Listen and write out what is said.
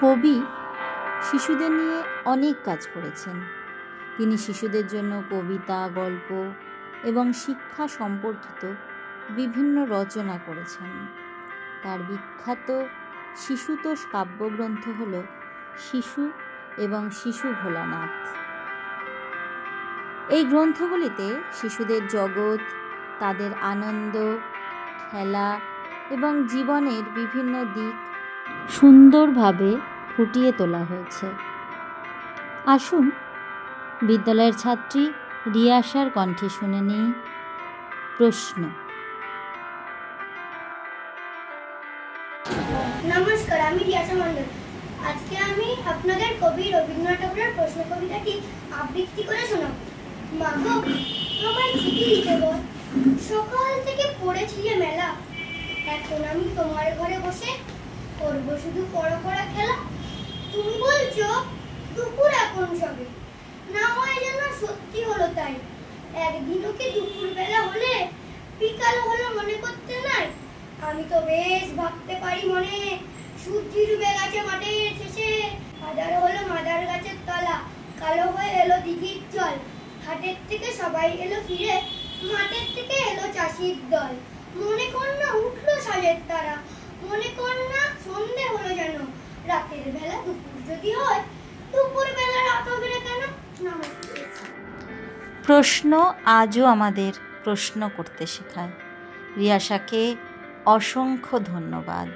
কবি শিশুদের নিয়ে অনেক কাজ করেছেন। তিনি শিশুদের জন্য কবিতা, গল্প এবং শিক্ষা সম্পর্কিত বিভিন্ন রচনা করেছেন। তার বিখ্যাত শিশুতোষ কাব্যগ্রন্থ হল শিশু এবং শিশু ভোলানাথ। এই গ্রন্থগুলিতে শিশুদের জগৎ, তাদের আনন্দ, খেলা এবং জীবনের বিভিন্ন দিক সুন্দরভাবে ফুটিয়ে তোলা হয়েছে। আসুন বিদ্যালয়ের ছাত্রী রিয়াসার কণ্ঠে শুনে নিই প্রশ্ন। নমস্কার, আমি রিয়াসা মণ্ডল। আজকে আমি আপনাদের কবি রবীন্দ্রনাথ ঠাকুরের প্রশ্ন কবিতাটি আবৃত্তি করে শোনাবো। মা গো, তোমায় চিঠি দিতে বল, সকাল থেকে পড়েছি যে মেলা, এখন আমি তোমার ঘরে বসে করবো শুধু পড়া পড়া খেলা। তুমি বলছো দুপুর এখন সবে, না হয় যেন সত্যি হলো তাই। একদিনও কি দুপুর বেলা হলে বিকাল হলো মনে করতে নাই? আমি তো বেশ ভাবতে পারি মনে, সূর্যি ডুবে গেছে মাঠের শেষে, আধার হলো মাদার গাছের তলা, কালো হয়ে এলো দিঘির জল। হাটের থেকে সবাই এলো ফিরে, মাঠের থেকে এলো চাষির দল। মনে কর না উঠলো সাজের তারা, মনে কর না সন্ধে হলো যেন। রাতের বেলা দুপুর যদি হয়, দুপুর বেলা রাত হবে না কেন? প্রশ্ন আজও আমাদের প্রশ্ন করতে শেখায়। রিয়াসাকে অসংখ্য ধন্যবাদ।